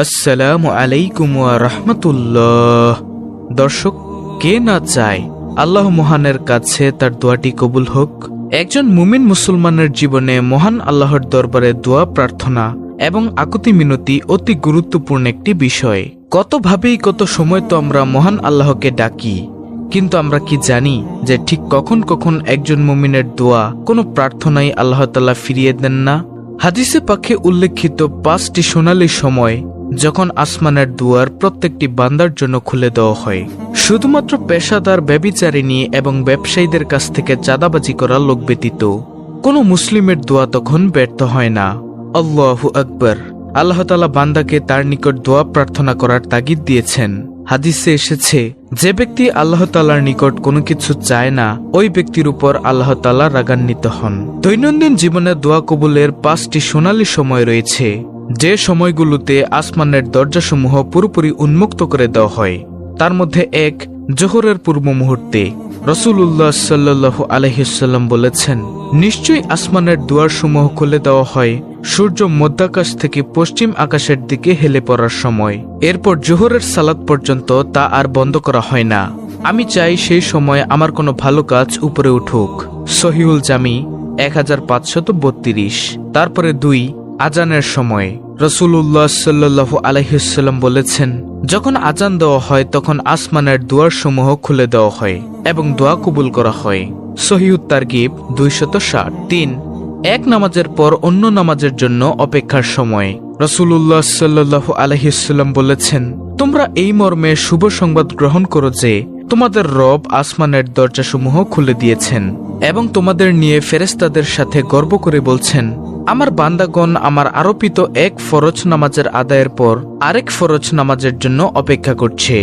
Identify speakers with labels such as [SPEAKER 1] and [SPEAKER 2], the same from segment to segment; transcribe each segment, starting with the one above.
[SPEAKER 1] আসসালামু আলাইকুম ওয়া রাহমাতুল্লাহ। দর্শক, কে না চায় আল্লাহ মহানের কাছে তার দোয়াটি কবুল হোক। একজন মুমিন মুসলমানের জীবনে মহান আল্লাহর দরবারে দোয়া প্রার্থনা এবং আকুতি মিনতি অতি গুরুত্বপূর্ণ একটি বিষয়। কত সময় তো আমরা মহান আল্লাহকে ডাকি, কিন্তু আমরা কি জানি যে ঠিক কখন কখন একজন মুমিনের দোয়া কোনো প্রার্থনাই আল্লাহ তাআলা ফিরিয়ে দেন না। হাদিসে পাকে উল্লেখিত 5টি সোনালী সময় যখন আসমানের দুয়ার প্রত্যেকটি বান্দার জন্য খুলে দেওয়া হয়, শুধুমাত্র পেশাদার ব্যভিচারিণী এবং ব্যবসায়ীদের কাছ থেকে চাঁদাবাজি করা লোক ব্যতীত কোনো মুসলিমের দোয়া তখন ব্যর্থ হয় না। আল্লাহু আকবার। আল্লাহ তাআলা বান্দাকে তার নিকট দোয়া প্রার্থনা করার তাগিদ দিয়েছেন। হাদিসে এসেছে, যে ব্যক্তি আল্লাহ তাআলার নিকট কোনো কিছু চায় না, ওই ব্যক্তির উপর আল্লাহ তাআলা রাগান্বিত হন। দৈনন্দিন জীবনে দোয়া কবুলের 5টি সোনালী সময় রয়েছে, যে সময়গুলোতে আসমানের দরজাসমূহ পুরোপুরি উন্মুক্ত করে দেওয়া হয়। তার মধ্যে এক, জোহরের পূর্ব মুহূর্তে রাসূলুল্লাহ সাল্লাল্লাহু আলাইহি ওয়াসাল্লাম বলেছেন, নিশ্চয়ই আসমানের দুয়ারসমূহ খুলে দেওয়া হয় সূর্য মধ্যাকাশ থেকে পশ্চিম আকাশের দিকে হেলে পড়ার সময়। এরপর জোহরের সালাত পর্যন্ত তা আর বন্ধ করা হয় না। আমি চাই সেই সময় আমার কোনো ভালো কাজ উপরে উঠুক। সহিহুল জামি 1532। তারপরে 2, আজানের সময় রাসূলুল্লাহ সাল্লাল্লাহু আলাইহি ওয়াসাল্লাম বলেছেন, যখন আজান দেওয়া হয় তখন আসমানের দুয়ারসমূহ খুলে দেওয়া হয় এবং দোয়া কবুল করা হয়। সহিহুত তারগিব 260। 3, এক নামাজের পর অন্য নামাজের জন্য অপেক্ষার সময় রাসূলুল্লাহ সাল্লাল্লাহু আলাইহি ওয়াসাল্লাম বলেছেন, তোমরা এই মর্মে শুভ সংবাদ গ্রহণ করো যে তোমাদের রব আসমানের দরজাসমূহ খুলে দিয়েছেন এবং তোমাদের নিয়ে ফেরেশতাদের সাথে গর্ব করে বলছেন, আমার বান্দাগণ আমার আরোপিত এক ফরজ নামাজের আদায়ের পর আরেক ফরজ নামাজের জন্য অপেক্ষা করছে।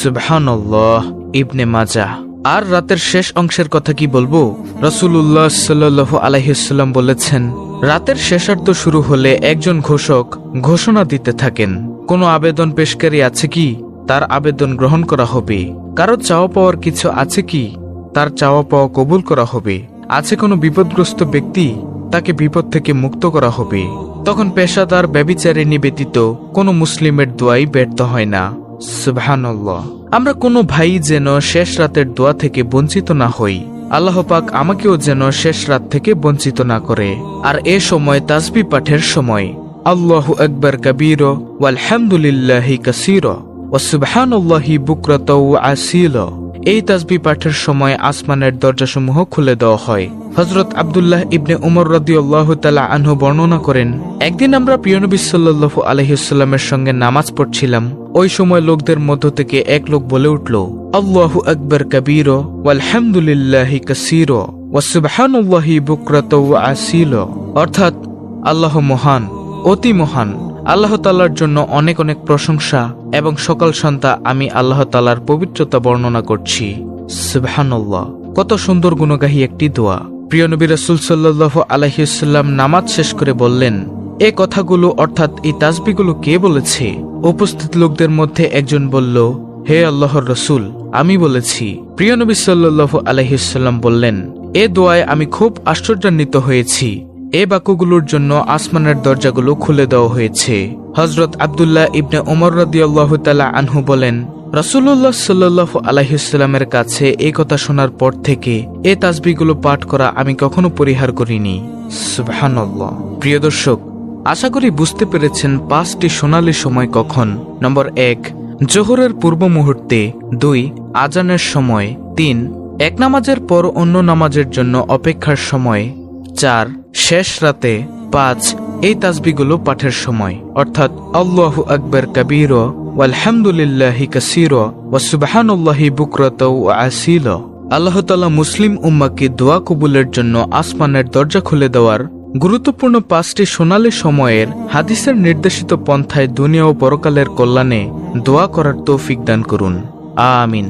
[SPEAKER 1] সুবহানাল্লাহ। ইবনে মাজাহ। আর রাতের শেষ অংশের কথা কি বলবো? রাসূলুল্লাহ সাল্লাল্লাহু আলাইহি ওয়াসাল্লাম বলেছেন, রাতের শেষার্ধ শুরু হলে একজন ঘোষক ঘোষণা দিতে থাকেন, কোনো আবেদন পেশকারী আছে কি? তার আবেদন গ্রহণ করা হবে। কারো চাওয়া পাওয়ার কিছু আছে কি? তার চাওয়া পাওয়া কবুল করা হবে। আছে কোনো বিপদগ্রস্ত ব্যক্তি? তাকে বিপদ থেকে মুক্ত করা হবে। তখন পেশাদার ব্যভিচারিণী ব্যতীত কোনো মুসলিমের দোয়াই ব্যর্থ হয় না। সুবহানাল্লাহ। আমরা কোনো ভাই যেন শেষ রাতের দোয়া থেকে বঞ্চিত না হই। আল্লাহ পাক আমাকেও যেন শেষ রাত থেকে বঞ্চিত না করে। আর এ সময় তাসবিহ পাঠের সময় আল্লাহু আকবার কাবীরা ওয়ালহামদুলিল্লাহি কাসীরা ওয়া সুবহানাল্লাহি বুকরাতাও ওয়া আসীলা। এই তাসবিহ পাঠের সময় আসমানের দরজাসমূহ খুলে দেওয়া হয়। হযরত আব্দুল্লাহ ইবনে উমর রাদিয়াল্লাহু তাআলা আনহু বর্ণনা করেন, একদিন আমরা প্রিয় নবী সাল্লাল্লাহু আলাইহি ওয়াসাল্লামের সঙ্গে নামাজ পড়ছিলাম। ওই সময় লোকদের মধ্য থেকে এক লোক বলে উঠল, আল্লাহু আকবার কাবীরা ওয়ালহামদুলিল্লাহি কাসীরা ওয়া সুবহানাল্লাহি বুকরাতাও ওয়া আসীলা। অর্থাৎ, আল্লাহ মহান, অতি মহান। আল্লাহ তাআলার জন্য অনেক অনেক প্রশংসা এবং সকাল সন্ধ্যা আমি আল্লাহ তাআলার পবিত্রতা বর্ণনা করছি। সুবহানাল্লাহ। কত সুন্দর গুণগাহী একটি দোয়া। প্রিয় নবী রাসূল সাল্লাল্লাহু আলাইহি ওয়াসাল্লাম নামাজ শেষ করে বললেন, এই কথাগুলো অর্থাৎ এই তাসবিহগুলো কে বলেছে? উপস্থিত লোকদের মধ্যে একজন বলল, হে আল্লাহর রাসূল, আমি বলেছি। প্রিয় নবী সাল্লাল্লাহু আলাইহি ওয়াসাল্লাম বললেন, এ দোয়ায় আমি খুব আশ্চর্যান্বিত হয়েছি। এ বাক্যগুলোর জন্য আসমানের দরজাগুলো খুলে দেওয়া হয়েছে। হযরত আব্দুল্লাহ ইবনে উমর রাদিয়াল্লাহু তাআলা আনহু বলেন, রাসূলুল্লাহ সাল্লাল্লাহু আলাইহি ওয়াসাল্লামের কাছে এই কথা শোনার পর থেকে এই তাসবিহগুলো পাঠ করা আমি কখনো পরিহার করিনি। সুবহানাল্লাহ। প্রিয় দর্শক, আশা করি বুঝতে পেরেছেন 5টি সোনালী সময় কখন। নম্বর 1, জোহরের পূর্ব মুহূর্তে। 2, আজানের সময়। 3, এক নামাজের পর অন্য নামাজের জন্য অপেক্ষার সময়। 4, শেষ রাতে। 5, এই তাসবিহগুলো পাঠের সময়, অর্থাৎ আল্লাহু আকবার কাবীরা ওয়ালহামদুলিল্লাহি কাসীরা ওয়া সুবহানাল্লাহি বুকরাতাও ওয়া আসীলা। আল্লাহ তাআলা মুসলিম উম্মাহকে দোয়া কবুলের জন্য আসমানের দরজা খুলে দেওয়ার গুরুত্বপূর্ণ 5টি সোনালী সময়ের হাদিসের নির্দেশিত পন্থায় দুনিয়া ও পরকালের কল্যাণে দোয়া করার তৌফিক দান করুন। আমিন।